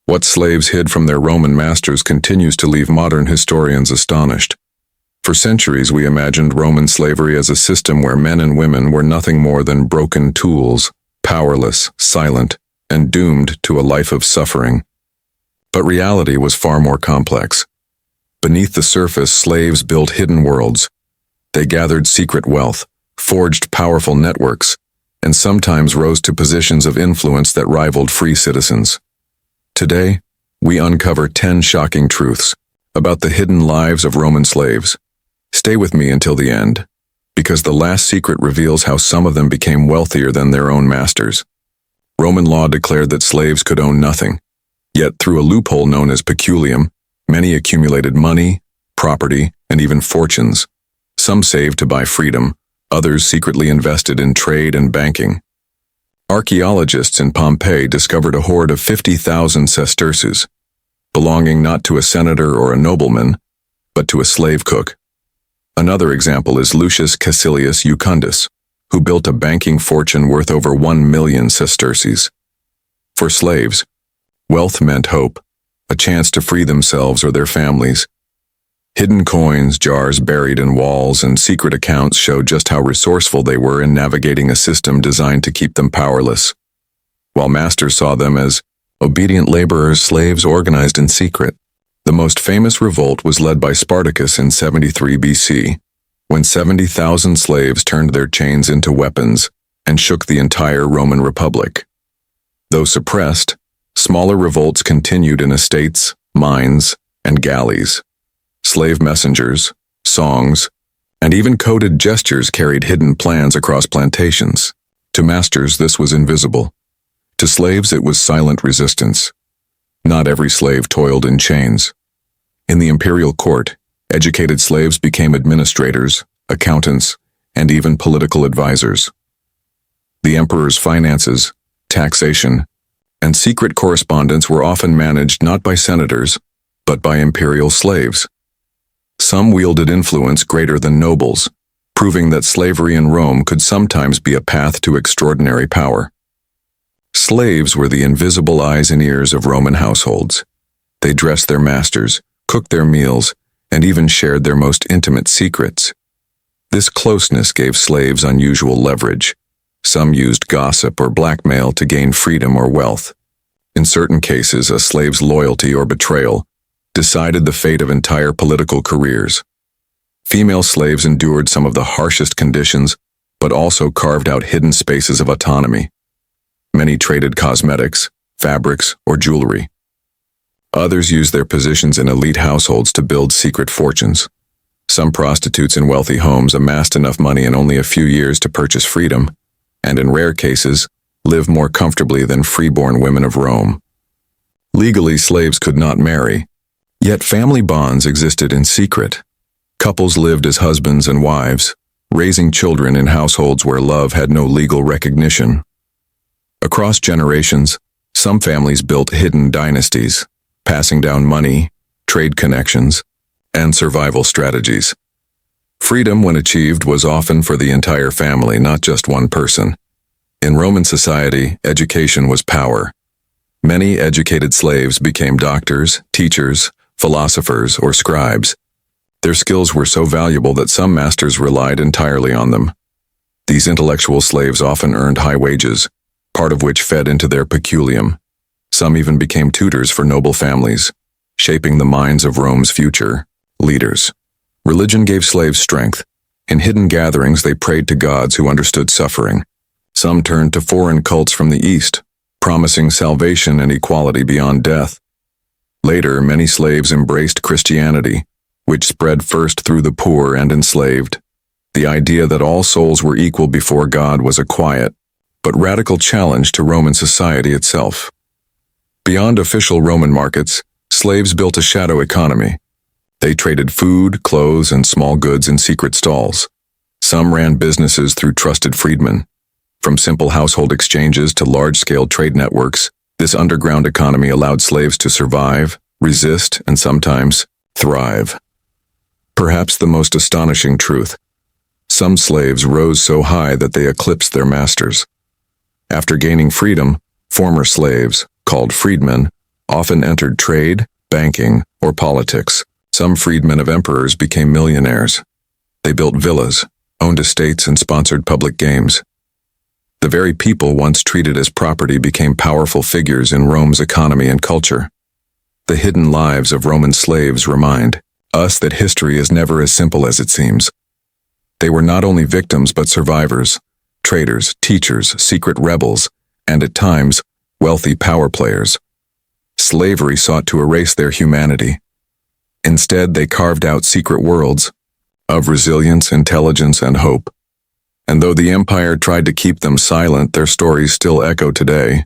What slaves hid from their Roman masters continues to leave modern historians astonished. For centuries, we imagined Roman slavery as a system where men and women were nothing more than broken tools, powerless, silent, and doomed to a life of suffering. But reality was far more complex. Beneath the surface, slaves built hidden worlds. They gathered secret wealth, forged powerful networks, and sometimes rose to positions of influence that rivaled free citizens. Today, we uncover 10 shocking truths about the hidden lives of Roman slaves. Stay with me until the end, because the last secret reveals how some of them became wealthier than their own masters. Roman law declared that slaves could own nothing, yet through a loophole known as peculium, many accumulated money, property, and even fortunes. Some saved to buy freedom, others secretly invested in trade and banking. Archaeologists in Pompeii discovered a hoard of 50,000 sesterces, belonging not to a senator or a nobleman, but to a slave cook. Another example is Lucius Caecilius Jucundus, who built a banking fortune worth over 1 million sesterces. For slaves, wealth meant hope, a chance to free themselves or their families. Hidden coins, jars buried in walls, and secret accounts show just how resourceful they were in navigating a system designed to keep them powerless. While masters saw them as obedient laborers, slaves organized in secret. The most famous revolt was led by Spartacus in 73 BC, when 70,000 slaves turned their chains into weapons and shook the entire Roman Republic. Though suppressed, smaller revolts continued in estates, mines, and galleys. Slave messengers, songs, and even coded gestures carried hidden plans across plantations. To masters, this was invisible. To slaves, it was silent resistance. Not every slave toiled in chains. In the imperial court, educated slaves became administrators, accountants, and even political advisors. The emperor's finances, taxation, and secret correspondence were often managed not by senators, but by imperial slaves. Some wielded influence greater than nobles, proving that slavery in Rome could sometimes be a path to extraordinary power. Slaves were the invisible eyes and ears of Roman households. They dressed their masters, cooked their meals, and even shared their most intimate secrets. This closeness gave slaves unusual leverage. Some used gossip or blackmail to gain freedom or wealth. In certain cases, a slave's loyalty or betrayal decided the fate of entire political careers. Female slaves endured some of the harshest conditions, but also carved out hidden spaces of autonomy. Many traded cosmetics, fabrics, or jewelry. Others used their positions in elite households to build secret fortunes. Some prostitutes in wealthy homes amassed enough money in only a few years to purchase freedom, and in rare cases, lived more comfortably than freeborn women of Rome. Legally, slaves could not marry, yet family bonds existed in secret. Couples lived as husbands and wives, raising children in households where love had no legal recognition. Across generations, some families built hidden dynasties, passing down money, trade connections, and survival strategies. Freedom, when achieved, was often for the entire family, not just one person. In Roman society, education was power. Many educated slaves became doctors, teachers, philosophers, or scribes. Their skills were so valuable that some masters relied entirely on them. These intellectual slaves often earned high wages, part of which fed into their peculium. Some even became tutors for noble families, shaping the minds of Rome's future leaders. Religion gave slaves strength. In hidden gatherings, they prayed to gods who understood suffering. Some turned to foreign cults from the East, promising salvation and equality beyond death. Later, many slaves embraced Christianity, which spread first through the poor and enslaved. The idea that all souls were equal before God was a quiet, but radical challenge to Roman society itself. Beyond official Roman markets, slaves built a shadow economy. They traded food, clothes, and small goods in secret stalls. Some ran businesses through trusted freedmen. From simple household exchanges to large-scale trade networks, this underground economy allowed slaves to survive, resist, and sometimes thrive. Perhaps the most astonishing truth: some slaves rose so high that they eclipsed their masters. After gaining freedom, former slaves, called freedmen, often entered trade, banking, or politics. Some freedmen of emperors became millionaires. They built villas, owned estates, and sponsored public games. The very people once treated as property became powerful figures in Rome's economy and culture. The hidden lives of Roman slaves remind us that history is never as simple as it seems. They were not only victims but survivors, traitors, teachers, secret rebels, and at times, wealthy power players. Slavery sought to erase their humanity. Instead, they carved out secret worlds of resilience, intelligence, and hope. And though the empire tried to keep them silent, their stories still echo today.